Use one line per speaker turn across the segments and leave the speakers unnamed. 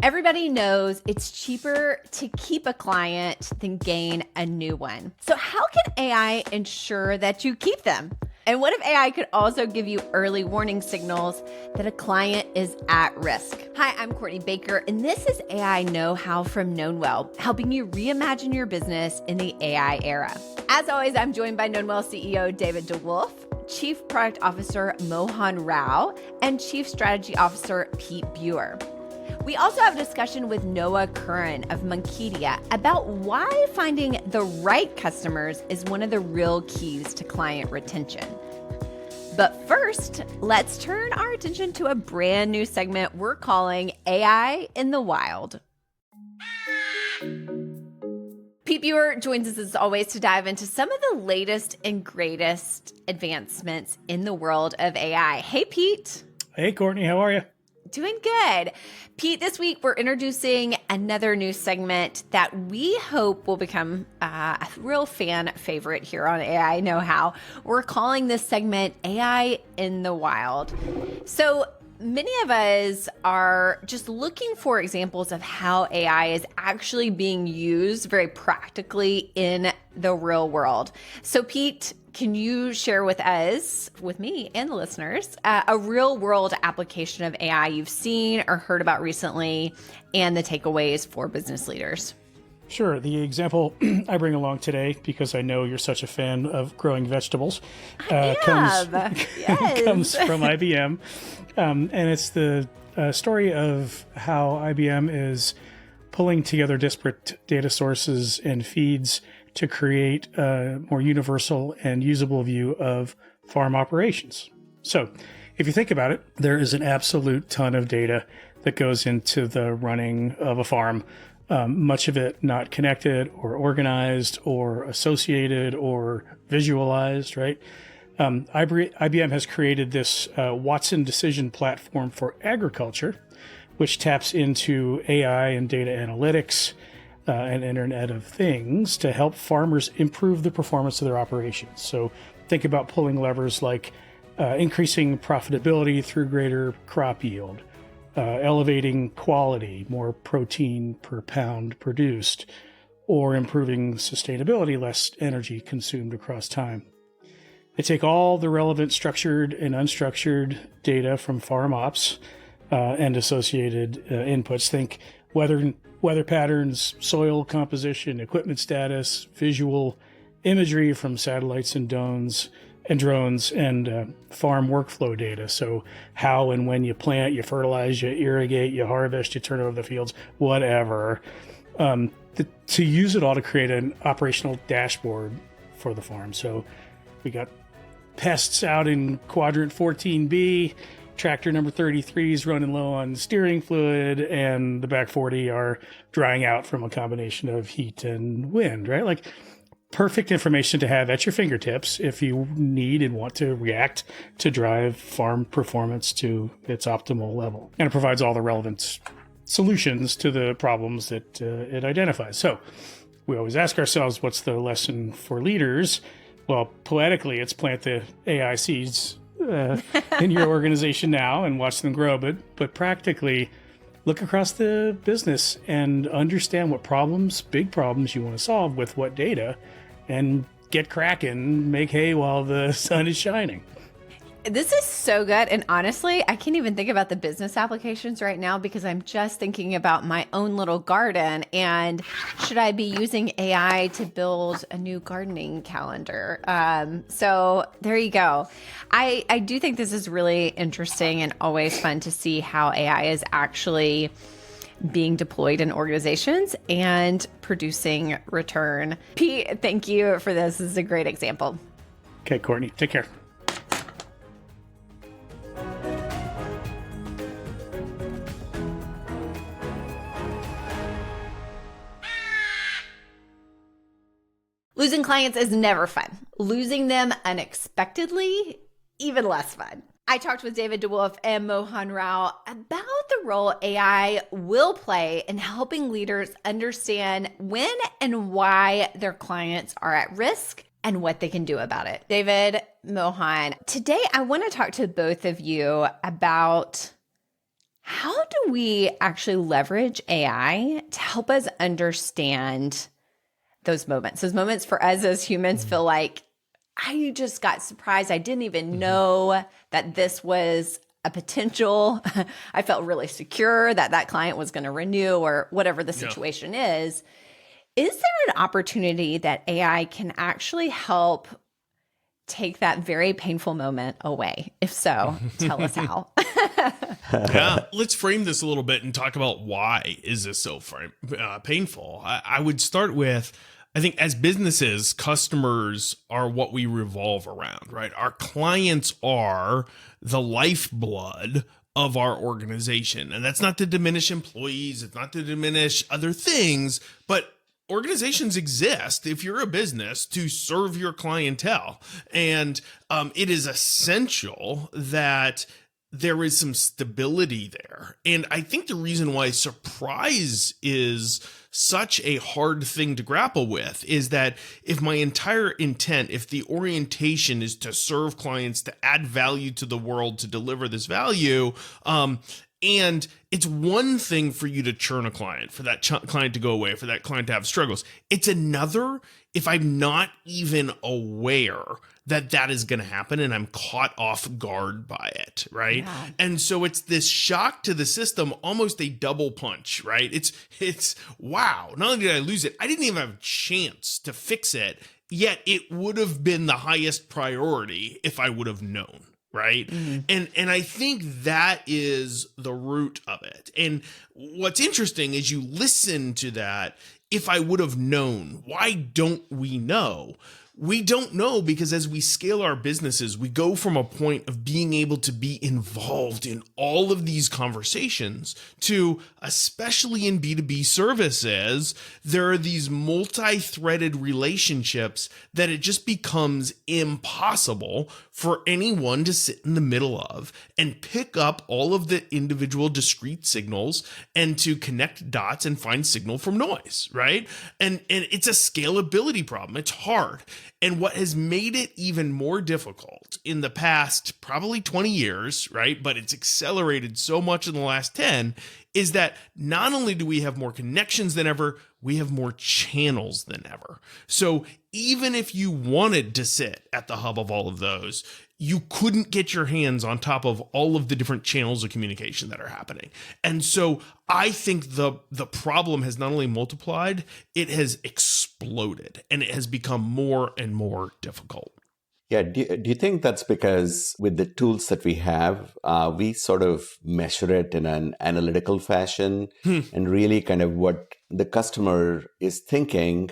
Everybody knows it's cheaper to keep a client than gain a new one. So how can AI ensure that you keep them? And what if AI could also give you early warning signals that a client is at risk? Hi, I'm Courtney Baker, and this is AI Know-How from Knownwell, helping you reimagine your business in the AI era. As always, I'm joined by Knownwell CEO David DeWolf, Chief Product Officer Mohan Rao, and Chief Strategy Officer Pete Buer. We also have a discussion with Noah Curran of Monkedia about why finding the right customers is one of the real keys to client retention. But first, let's turn our attention to a brand new segment we're calling AI in the Wild. Pete Buer joins us as always to dive into some of the latest and greatest advancements in the world of AI. Hey, Pete.
Hey, Courtney. How are you?
Doing good. Pete, this week we're introducing another new segment that we hope will become a real fan favorite here on AI Know-How. We're calling this segment AI in the Wild. So many of us are just looking for examples of how AI is actually being used very practically in the real world. So Pete, can you share with us, with me and the listeners, a real world application of AI you've seen or heard about recently and the takeaways for business leaders?
Sure. The example I bring along today, because I know you're such a fan of growing vegetables, comes from IBM. And it's the story of how IBM is pulling together disparate data sources and feeds to create a more universal and usable view of farm operations. So if you think about it, there is an absolute ton of data that goes into the running of a farm, much of it not connected or organized or associated or visualized, right? IBM has created this Watson decision platform for agriculture, which taps into AI and data analytics, and Internet of Things to help farmers improve the performance of their operations. So think about pulling levers like increasing profitability through greater crop yield, elevating quality, more protein per pound produced, or improving sustainability, less energy consumed across time. They take all the relevant structured and unstructured data from farm ops and associated inputs. Think weather patterns, soil composition, equipment status, visual imagery from satellites and drones, and farm workflow data. So how and when you plant, you fertilize, you irrigate, you harvest, you turn over the fields, whatever. To use it all to create an operational dashboard for the farm. So we got pests out in quadrant 14B, tractor number 33 is running low on steering fluid, and the back 40 are drying out from a combination of heat and wind, right? Like perfect information to have at your fingertips if you need and want to react to drive farm performance to its optimal level. And it provides all the relevant solutions to the problems that it identifies. So we always ask ourselves, what's the lesson for leaders? Well, poetically, it's plant the AI seeds in your organization now and watch them grow. But practically, look across the business and understand what problems, big problems you want to solve with what data, and get cracking, make hay while the sun is shining.
This is so good. And honestly, I can't even think about the business applications right now because I'm just thinking about my own little garden and should I be using AI to build a new gardening calendar? So there you go. I do think this is really interesting and always fun to see how AI is actually being deployed in organizations and producing return. Pete, thank you for this. This is a great example.
Okay, Courtney, take care.
Losing clients is never fun. Losing them unexpectedly, even less fun. I talked with David DeWolf and Mohan Rao about the role AI will play in helping leaders understand when and why their clients are at risk and what they can do about it. David, Mohan, today I want to talk to both of you about How do we actually leverage AI to help us understand those moments? Those moments for us as humans feel like, I just got surprised. I didn't even know that this was a potential. I felt really secure that that client was going to renew or whatever the situation is. Is there an opportunity that AI can actually help take that very painful moment away? If so, tell us how.
Yeah, let's frame this a little bit and talk about why is this so painful. I would start with, I think as businesses, customers are what we revolve around, right? Our clients are the lifeblood of our organization. And that's not to diminish employees. It's not to diminish other things, but organizations exist, if you're a business, to serve your clientele. And it is essential that there is some stability there. And I think the reason why surprise is such a hard thing to grapple with is that if my entire intent, if the orientation is to serve clients, to add value to the world, to deliver this value, and it's one thing for you to churn a client, for that client to go away, for that client to have struggles. It's another if I'm not even aware that that is going to happen and I'm caught off guard by it, right? Yeah. And so it's this shock to the system, almost a double punch, right? It's wow, not only did I lose it, I didn't even have a chance to fix it, yet it would have been the highest priority if I would have known. Right. Mm-hmm. And I think that is the root of it. And what's interesting is you listen to that. If I would have known, why don't we know? We don't know because as we scale our businesses, we go from a point of being able to be involved in all of these conversations to, especially in B2B services, there are these multi-threaded relationships that it just becomes impossible for anyone to sit in the middle of and pick up all of the individual discrete signals and to connect dots and find signal from noise, right? And it's a scalability problem. It's hard. And what has made it even more difficult in the past probably 20 years, right, but it's accelerated so much in the last 10, is that not only do we have more connections than ever, we have more channels than ever. So even if you wanted to sit at the hub of all of those, you couldn't get your hands on top of all of the different channels of communication that are happening. And so I think the problem has not only multiplied, it has exploded and it has become more and more difficult.
Yeah. Do you think that's because with the tools that we have, we sort of measure it in an analytical fashion and really kind of what the customer is thinking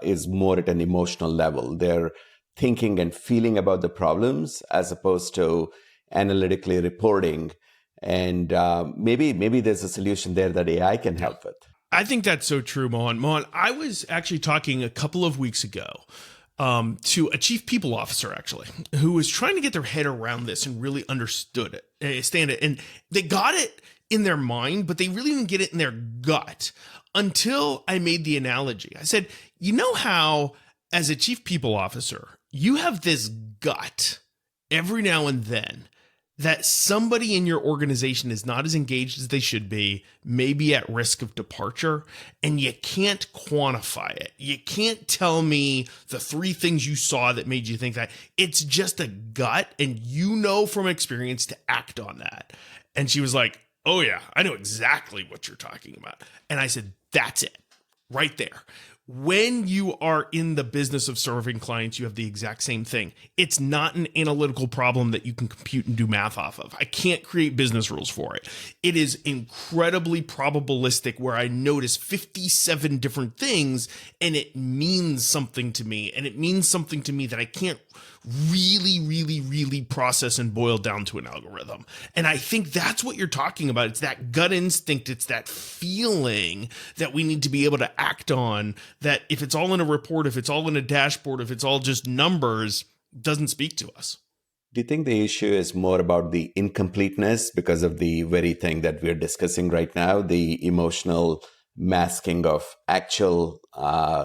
is more at an emotional level. They're thinking and feeling about the problems as opposed to analytically reporting. And maybe there's a solution there that AI can help with.
I think that's so true, Mohan. Mohan, I was actually talking a couple of weeks ago to a chief people officer, actually, who was trying to get their head around this and really understood it, stand it. And they got it in their mind, but they really didn't get it in their gut until I made the analogy. I said, you know how as a chief people officer, you have this gut every now and then that somebody in your organization is not as engaged as they should be, maybe at risk of departure, and you can't quantify it. You can't tell me the 3 things you saw that made you think that. It's just a gut, and you know from experience to act on that. And she was like, oh yeah, I know exactly what you're talking about. And I said, that's it, right there. When you are in the business of serving clients, you have the exact same thing. It's not an analytical problem that you can compute and do math off of. I can't create business rules for it. It is incredibly probabilistic where I notice 57 different things and it means something to me. And it means something to me that I can't really process and boil down to an algorithm. And I think that's what you're talking about. It's that gut instinct. It's that feeling that we need to be able to act on, that if it's all in a report, if it's all in a dashboard, if it's all just numbers, doesn't speak to us.
Do you think the issue is more about the incompleteness because of the very thing that we're discussing right now, the emotional masking of actual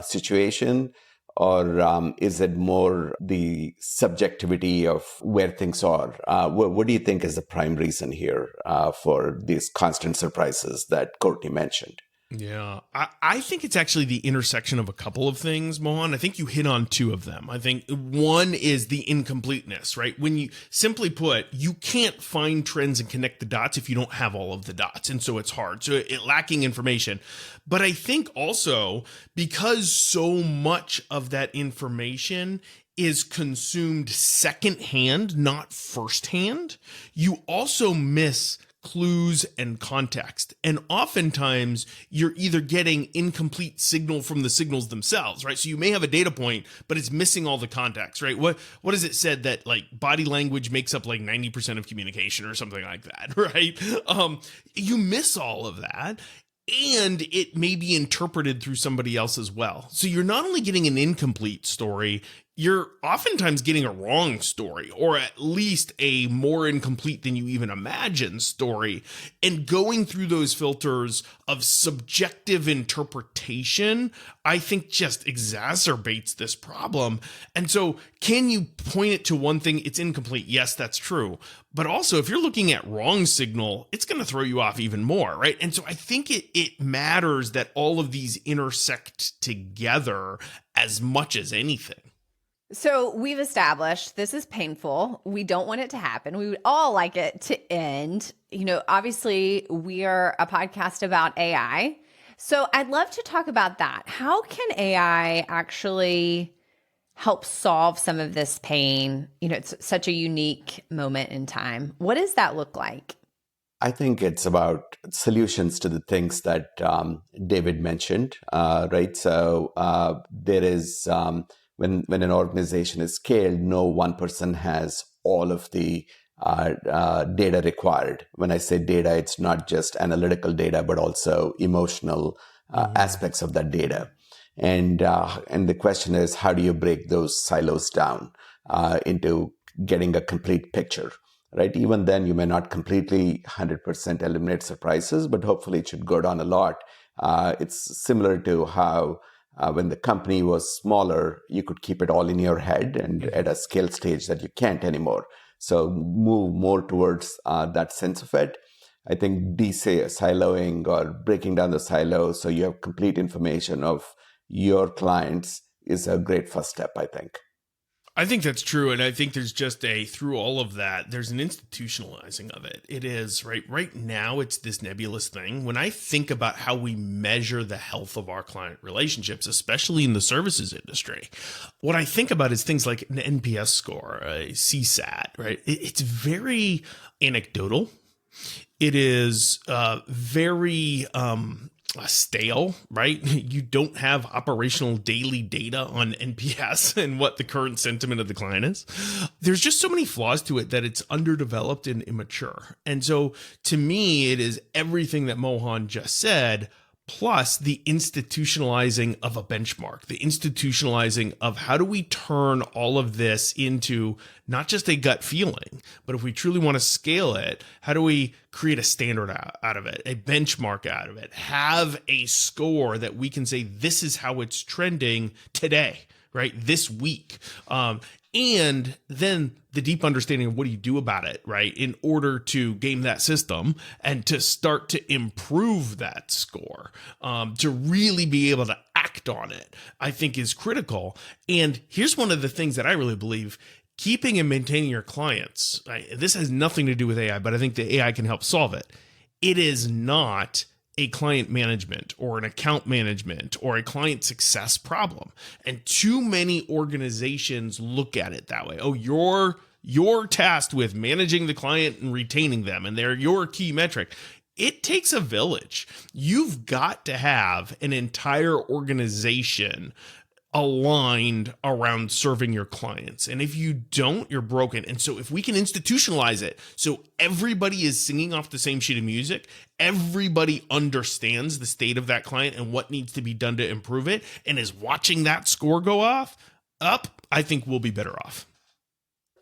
situation? or is it more the subjectivity of where things are? What do you think is the prime reason here for these constant surprises that Courtney mentioned?
Yeah, I think it's actually the intersection of a couple of things, Mohan. I think you hit on two of them. I think one is the incompleteness, right? When you, simply put, you can't find trends and connect the dots if you don't have all of the dots. And so it's hard. So it lacking information. But I think also because so much of that information is consumed secondhand, not firsthand, you also miss clues and context. And oftentimes you're either getting incomplete signal from the signals themselves, right? So you may have a data point, but it's missing all the context, right? What is it said that like body language makes up like 90% of communication or something like that, right? You miss all of that. And it may be interpreted through somebody else as well. So you're not only getting an incomplete story, you're oftentimes getting a wrong story, or at least a more incomplete than you even imagine story. And going through those filters of subjective interpretation, I think just exacerbates this problem. And so can you point it to one thing? It's incomplete. Yes, that's true. But also, if you're looking at wrong signal, it's going to throw you off even more, right? And so I think it matters that all of these intersect together as much as anything.
So we've established this is painful. We don't want it to happen. We would all like it to end. You know, obviously we are a podcast about AI. So I'd love to talk about that. How can AI actually help solve some of this pain? You know, it's such a unique moment in time. What does that look like?
I think it's about solutions to the things that David mentioned, right? So there is... When an organization is scaled, no one person has all of the data required. When I say data, it's not just analytical data, but also emotional aspects of that data. And the question is, how do you break those silos down into getting a complete picture, right? Even then, you may not completely 100% eliminate surprises, but hopefully it should go down a lot. It's similar to how when the company was smaller, you could keep it all in your head, and at a scale stage that you can't anymore. So move more towards that sense of it. I think siloing or breaking down the silos so you have complete information of your clients is a great first step, I think.
I think that's true. And I think there's just through all of that, there's an institutionalizing of it. It is right now, it's this nebulous thing. When I think about how we measure the health of our client relationships, especially in the services industry, what I think about is things like an NPS score, a CSAT, right? It's very anecdotal. It is very stale, right? You don't have operational daily data on NPS and what the current sentiment of the client is. There's just so many flaws to it that it's underdeveloped and immature. And so to me, it is everything that Mohan just said, plus the institutionalizing of a benchmark, the institutionalizing of how do we turn all of this into not just a gut feeling, but if we truly want to scale it, how do we create a standard out of it, a benchmark out of it, have a score that we can say, this is how it's trending today, right? This week. And then the deep understanding of what do you do about it, right? In order to game that system and to start to improve that score, to really be able to act on it, I think is critical. And here's one of the things that I really believe: keeping and maintaining your clients. This has nothing to do with AI, but I think the AI can help solve it. It is not a client management or an account management or a client success problem. And too many organizations look at it that way. Oh, you're tasked with managing the client and retaining them, and they're your key metric. It takes a village. You've got to have an entire organization aligned around serving your clients. And if you don't, you're broken. And so if we can institutionalize it so everybody is singing off the same sheet of music, everybody understands the state of that client and what needs to be done to improve it, and is watching that score go up, I think we'll be better off.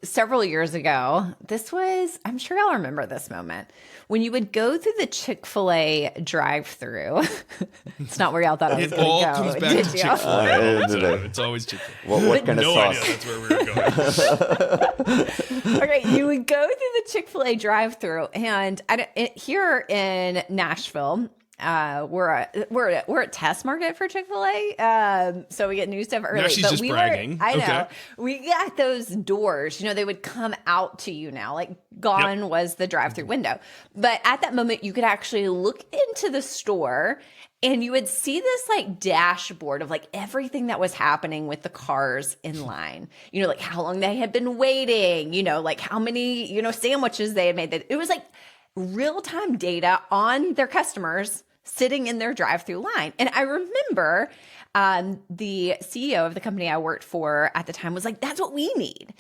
several years ago, I'm sure y'all remember this moment, when you would go through the Chick-fil-A drive-thru. It's not where y'all thought I was going to go.
It all comes back to Chick-fil-A. It's always Chick-fil-A.
What kind of sauce?
Idea that's where we were going.
Okay, you would go through the Chick-fil-A drive-thru, and here in Nashville, we're a test market for Chick-fil-A, so we get new stuff early.
Now she's just bragging.
I know.
Okay.
We got those doors. They would come out to you now. Like gone was the drive-through window, but at that moment you could actually look into the store. And you would see this like dashboard of like everything that was happening with the cars in line, like how long they had been waiting, like how many, sandwiches they had made. It was like real-time data on their customers sitting in their drive-through line. And I remember the CEO of the company I worked for at the time was like, that's what we need.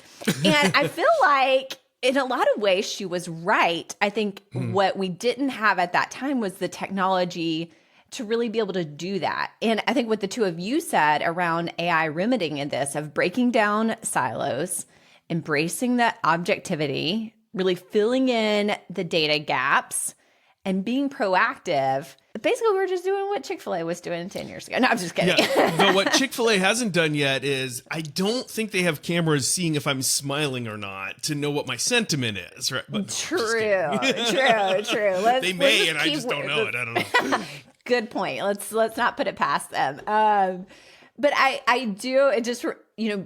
And I feel like in a lot of ways she was right. I think what we didn't have at that time was the technology to really be able to do that. And I think what the two of you said around AI remedying in this, of breaking down silos, embracing the objectivity, really filling in the data gaps, and being proactive. Basically, we're just doing what Chick-fil-A was doing 10 years ago. No, I'm just kidding.
Yeah. But what Chick-fil-A hasn't done yet is, I don't think they have cameras seeing if I'm smiling or not to know what my sentiment is. Right? But,
true. They
may, and I just don't know it. I don't know.
Good point. Let's not put it past them. But I do, it just,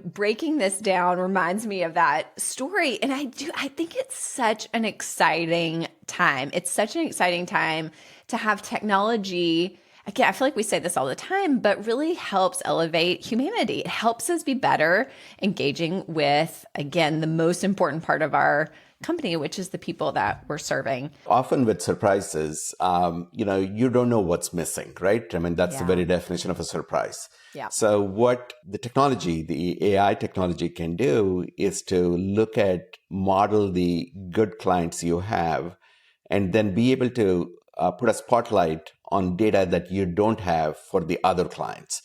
breaking this down reminds me of that story. And I think it's such an exciting time. It's such an exciting time to have technology. Again, I feel like we say this all the time, but really helps elevate humanity. It helps us be better engaging with, again, the most important part of our company, which is the people that we're serving.
Often with surprises, you don't know what's missing, right? I mean, that's the very definition of a surprise.
Yeah.
So what the AI technology can do is to look at, model the good clients you have, and then be able to put a spotlight on data that you don't have for the other clients.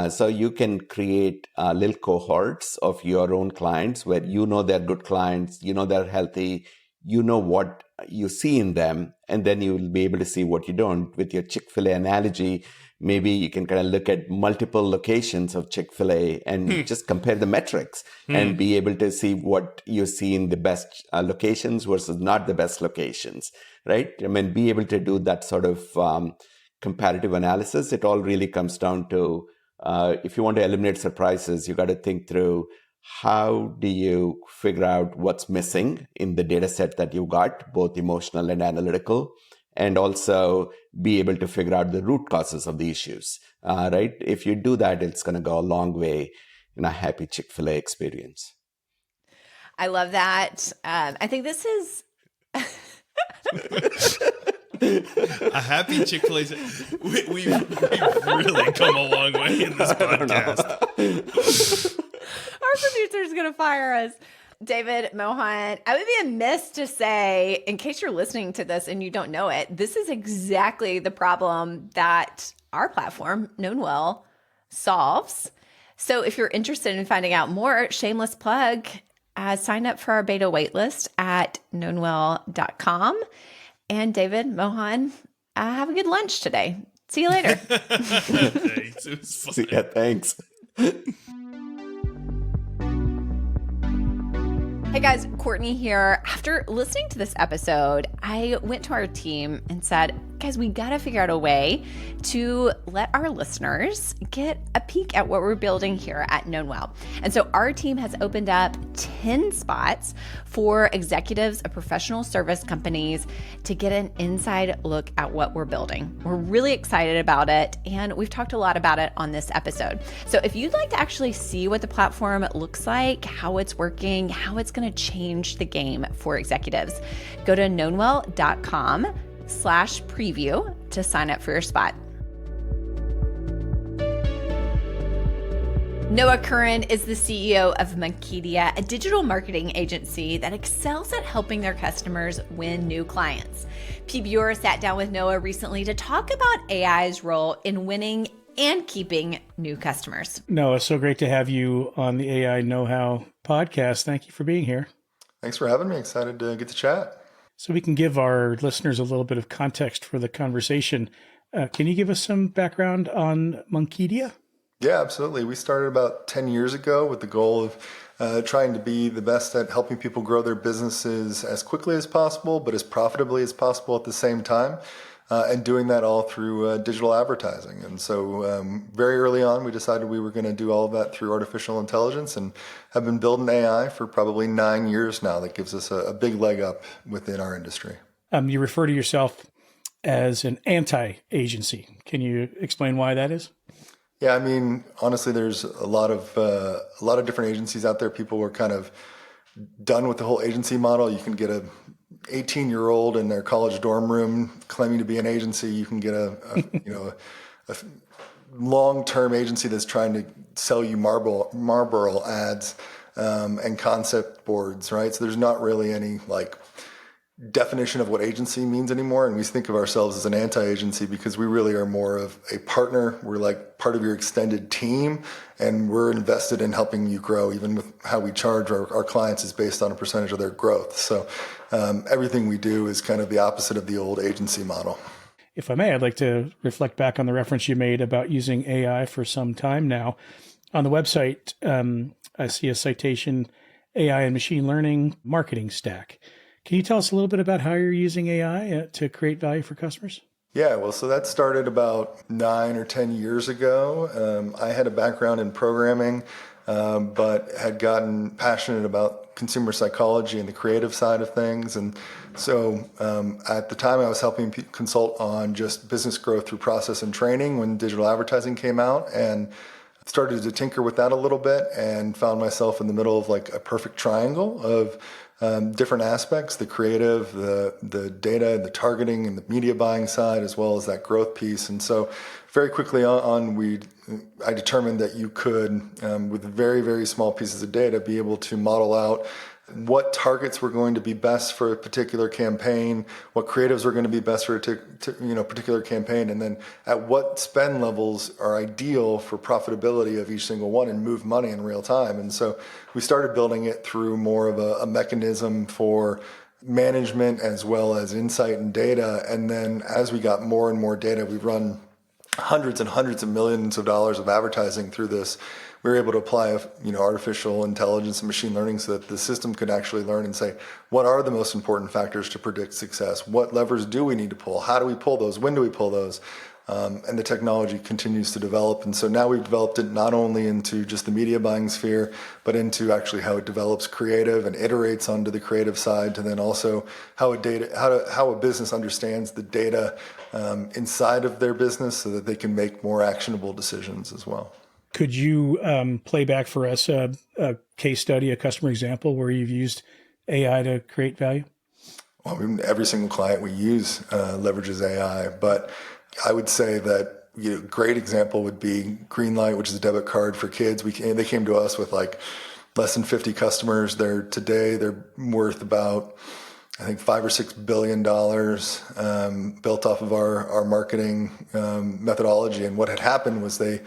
So you can create little cohorts of your own clients where they're good clients, they're healthy, what you see in them, and then you will be able to see what you don't. With your Chick-fil-A analogy, maybe you can kind of look at multiple locations of Chick-fil-A and just compare the metrics and be able to see what you see in the best locations versus not the best locations, right? I mean, be able to do that sort of comparative analysis. It all really comes down to, if you want to eliminate surprises, you got to think through, how do you figure out what's missing in the data set that you got, both emotional and analytical, and also be able to figure out the root causes of the issues, right? If you do that, it's going to go a long way in a happy Chick-fil-A experience.
I love that. I think this is...
A happy Chick-fil-A. We've really come a long way in this podcast.
Our producer's going to fire us. David, Mohan, I would be amiss to say, in case you're listening to this and you don't know it, this is exactly the problem that our platform, Knownwell, solves. So if you're interested in finding out more, shameless plug, sign up for our beta waitlist at knownwell.com. And David, Mohan, have a good lunch today. See you later.
Thanks. It was fun.
See ya, thanks.
Hey guys, Courtney here. After listening to this episode, I went to our team and said, guys, we got to figure out a way to let our listeners get a peek at what we're building here at Knownwell. And so our team has opened up 10 spots for executives of professional service companies to get an inside look at what we're building. We're really excited about it, and we've talked a lot about it on this episode. So if you'd like to actually see what the platform looks like, how it's working, how it's going to change the game for executives, go to knownwell.com/preview to sign up for your spot. Noah Curran is the CEO of Monkedia, a digital marketing agency that excels at helping their customers win new clients. P. Buer sat down with Noah recently to talk about AI's role in winning and keeping new customers.
Noah, so great to have you on the AI Knowhow podcast. Thank you for being here.
Thanks for having me. Excited to get to chat.
So we can give our listeners a little bit of context for the conversation. Can you give us some background on Monkedia?
Yeah, absolutely. We started about 10 years ago with the goal of trying to be the best at helping people grow their businesses as quickly as possible, but as profitably as possible at the same time. And doing that all through digital advertising. And so very early on, we decided we were going to do all of that through artificial intelligence and have been building AI for probably 9 years now. That gives us a big leg up within our industry.
You refer to yourself as an anti-agency. Can you explain why that is?
Yeah, I mean, honestly, there's a lot of different agencies out there. People are kind of done with the whole agency model. You can get a 18-year-old in their college dorm room claiming to be an agency. You can get a long-term agency that's trying to sell you Marlboro ads and concept boards, right? So there's not really any definition of what agency means anymore. And we think of ourselves as an anti-agency because we really are more of a partner. We're like part of your extended team, and we're invested in helping you grow. Even with how we charge our clients is based on a percentage of their growth. So everything we do is kind of the opposite of the old agency model.
If I may, I'd like to reflect back on the reference you made about using AI for some time now. On the website, I see a citation, AI and machine learning marketing stack. Can you tell us a little bit about how you're using AI to create value for customers?
Yeah, well, so that started about 9 or 10 years ago. I had a background in programming, but had gotten passionate about consumer psychology and the creative side of things. And so at the time I was helping consult on just business growth through process and training when digital advertising came out, and started to tinker with that a little bit and found myself in the middle of a perfect triangle of different aspects, the creative, the data, the targeting, and the media buying side, as well as that growth piece. And so very quickly on, I determined that you could, with very, very small pieces of data, be able to model out what targets were going to be best for a particular campaign, what creatives were going to be best for a particular campaign, and then at what spend levels are ideal for profitability of each single one, and move money in real time. And so we started building it through more of a mechanism for management as well as insight and data. And then as we got more and more data, we run hundreds and hundreds of millions of dollars of advertising through this. We were able to apply, artificial intelligence and machine learning so that the system could actually learn and say, what are the most important factors to predict success? What levers do we need to pull? How do we pull those? When do we pull those? And the technology continues to develop. And so now we've developed it not only into just the media buying sphere, but into actually how it develops creative and iterates onto the creative side, to then also how a business understands the data inside of their business so that they can make more actionable decisions as well.
Could you play back for us a case study, a customer example where you've used AI to create value?
Well, every single client we use leverages AI, but I would say that a great example would be Greenlight, which is a debit card for kids. They came to us with less than 50 customers. Today they're worth about, I think, $5 or $6 billion, built off of our marketing methodology. And what had happened was they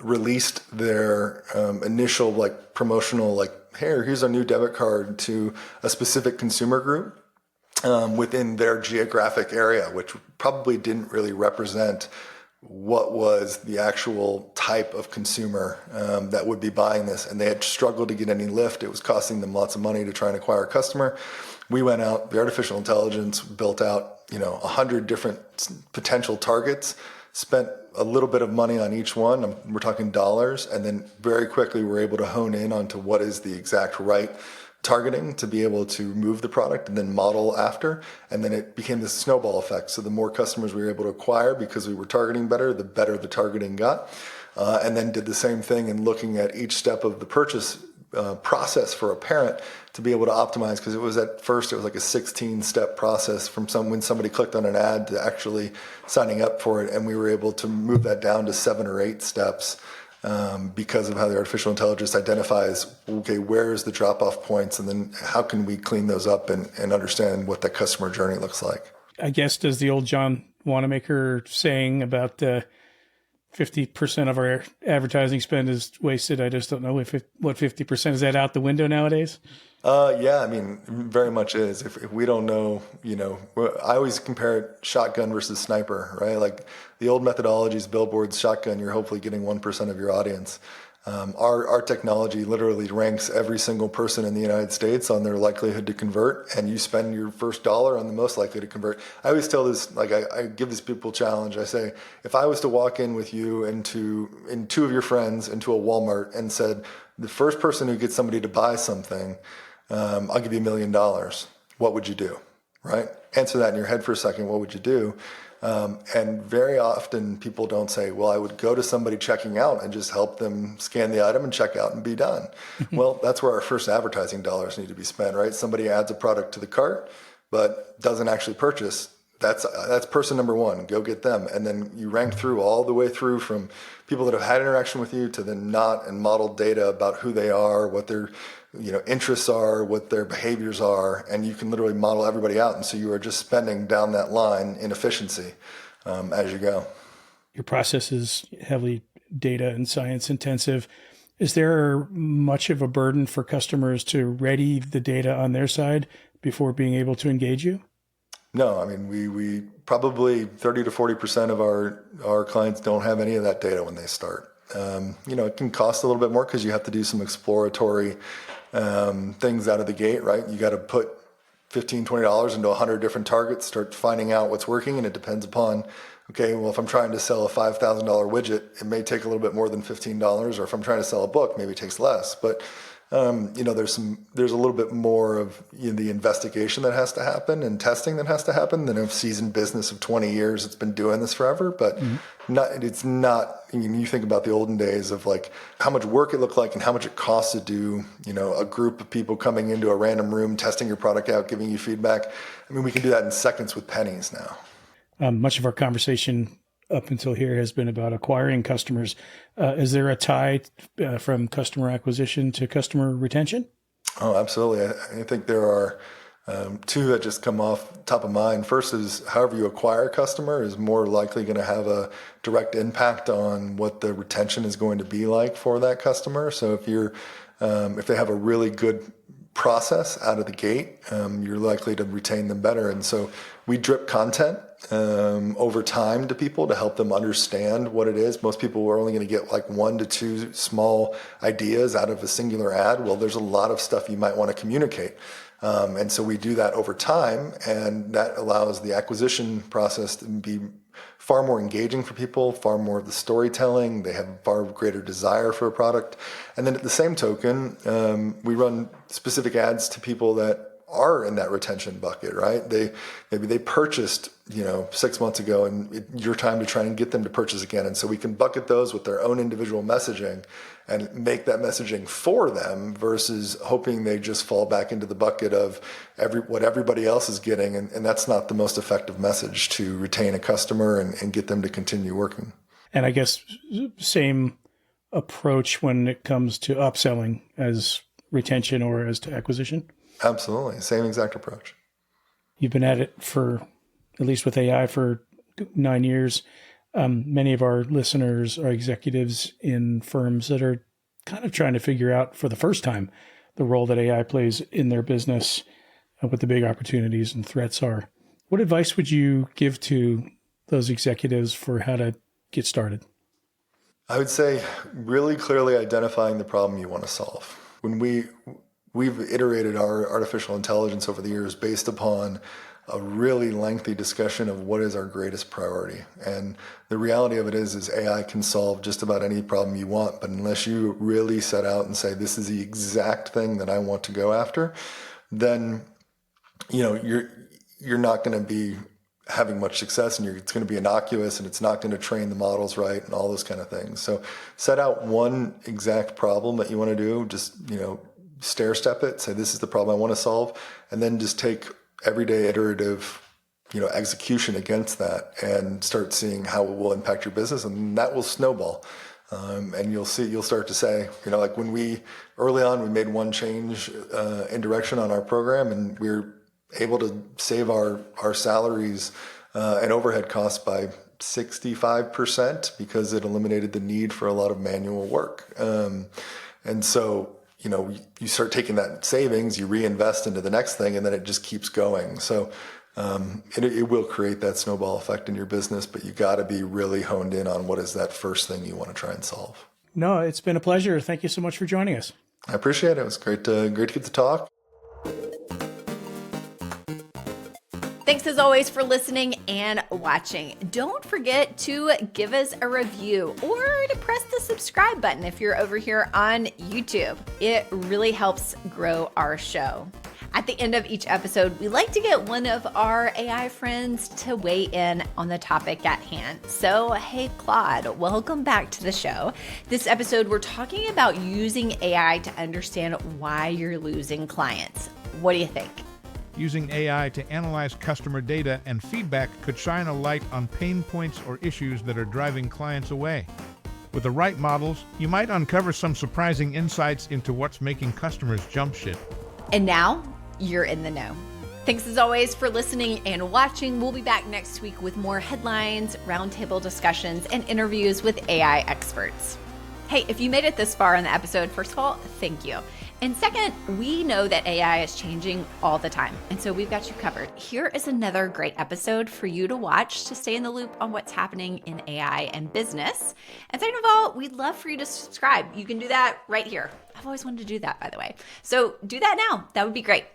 released their initial promotional here's our new debit card to a specific consumer group within their geographic area, which probably didn't really represent what was the actual type of consumer that would be buying this. And they had struggled to get any lift. It was costing them lots of money to try and acquire a customer. We went out, the artificial intelligence built out 100 different potential targets, spent a little bit of money on each one. We're talking dollars. And then very quickly we're able to hone in onto what is the exact right targeting to be able to move the product and then model after. And then it became this snowball effect. So the more customers we were able to acquire because we were targeting better, the better the targeting got. And then did the same thing in looking at each step of the purchase process for a parent to be able to optimize, because it was at first it was like a 16-step process from when somebody clicked on an ad to actually signing up for it, and we were able to move that down to 7 or 8 steps because of how the artificial intelligence identifies, okay, where's the drop-off points, and then how can we clean those up and understand what that customer journey looks like.
I guess, does the old John Wanamaker saying about 50% of our advertising spend is wasted. I just don't know what 50% is that out the window nowadays.
Yeah, I mean, very much is. If we don't know, I always compare it shotgun versus sniper, right? Like the old methodologies, billboards, shotgun, you're hopefully getting 1% of your audience. Our technology literally ranks every single person in the United States on their likelihood to convert, and you spend your first dollar on the most likely to convert. I always tell this, like I give these people a challenge. I say, if I was to walk in with you and two of your friends into a Walmart and said, the first person who gets somebody to buy something, I'll give you $1 million. What would you do? Right? Answer that in your head for a second. What would you do? And very often people don't say, well, I would go to somebody checking out and just help them scan the item and check out and be done. Well, that's where our first advertising dollars need to be spent, right? Somebody adds a product to the cart, but doesn't actually purchase. That's person number one. Go get them. And then you rank through all the way through from people that have had interaction with you to the not and modeled data about who they are, what their interests are, what their behaviors are, and you can literally model everybody out. And so you are just spending down that line in efficiency as you go.
Your process is heavily data and science intensive. Is there much of a burden for customers to ready the data on their side before being able to engage you?
No, I mean, we probably 30 to 40% of our clients don't have any of that data when they start. It can cost a little bit more because you have to do some exploratory things out of the gate, right? You got to put $15, $20 into 100 different targets, start finding out what's working. And it depends upon, okay, well, if I'm trying to sell a $5,000 widget, it may take a little bit more than $15. Or if I'm trying to sell a book, maybe it takes less. But there's a little bit more of the investigation that has to happen and testing that has to happen than a seasoned business of 20 years. It's been doing this forever, but it's not, you think about the olden days of like how much work it looked like and how much it costs to do, a group of people coming into a random room, testing your product out, giving you feedback. I mean, we can do that in seconds with pennies now.
Much of our conversation up until here has been about acquiring customers. Is there a tie from customer acquisition to customer retention?
Oh, absolutely. I think there are two that just come off top of mind. First is however you acquire a customer is more likely going to have a direct impact on what the retention is going to be like for that customer. So if they have a really good process out of the gate, you're likely to retain them better. And so we drip content over time to people to help them understand what it is. Most people are only going to get like 1 to 2 small ideas out of a singular ad. Well, there's a lot of stuff you might want to communicate. And so we do that over time, and that allows the acquisition process to be far more engaging for people, far more of the storytelling. They have far greater desire for a product. And then at the same token, we run specific ads to people that are in that retention bucket, right? Maybe they purchased, 6 months ago, and it's your time to try and get them to purchase again. And so we can bucket those with their own individual messaging and make that messaging for them versus hoping they just fall back into the bucket of what everybody else is getting. And that's not the most effective message to retain a customer and get them to continue working.
And I guess same approach when it comes to upselling as retention or as to acquisition?
Absolutely. Same exact approach.
You've been at it for, at least with AI, for 9 years. Many of our listeners are executives in firms that are kind of trying to figure out for the first time the role that AI plays in their business, what the big opportunities and threats are. What advice would you give to those executives for how to get started?
I would say really clearly identifying the problem you want to solve. When we've iterated our artificial intelligence over the years based upon a really lengthy discussion of what is our greatest priority. And the reality of it is AI can solve just about any problem you want, but unless you really set out and say, this is the exact thing that I want to go after, then, you're not going to be having much success, and it's going to be innocuous, and it's not going to train the models right and all those kind of things. So set out one exact problem that you want to do, just, stair step it, say, this is the problem I want to solve, and then just take everyday iterative, execution against that and start seeing how it will impact your business, and that will snowball. And you'll start to say, like when early on, we made one change in direction on our program, and we were able to save our salaries and overhead costs by 65% because it eliminated the need for a lot of manual work. And so, you start taking that savings, you reinvest into the next thing, and then it just keeps going. So it will create that snowball effect in your business, but you got to be really honed in on what is that first thing you want to try and solve.
No, it's been a pleasure. Thank you so much for joining us.
I appreciate it. It was great to get to talk.
Thanks as always for listening and watching. Don't forget to give us a review or to press the subscribe button if you're over here on YouTube. It really helps grow our show. At the end of each episode, we like to get one of our AI friends to weigh in on the topic at hand. So, hey, Claude, welcome back to the show. This episode, we're talking about using AI to understand why you're losing clients. What do you think?
Using AI to analyze customer data and feedback could shine a light on pain points or issues that are driving clients away. With the right models, you might uncover some surprising insights into what's making customers jump ship.
And now, you're in the know. Thanks as always for listening and watching. We'll be back next week with more headlines, roundtable discussions, and interviews with AI experts. Hey, if you made it this far in the episode, first of all, thank you. And second, we know that AI is changing all the time, and so we've got you covered. Here is another great episode for you to watch to stay in the loop on what's happening in AI and business. And second of all, we'd love for you to subscribe. You can do that right here. I've always wanted to do that, by the way. So do that now. That would be great.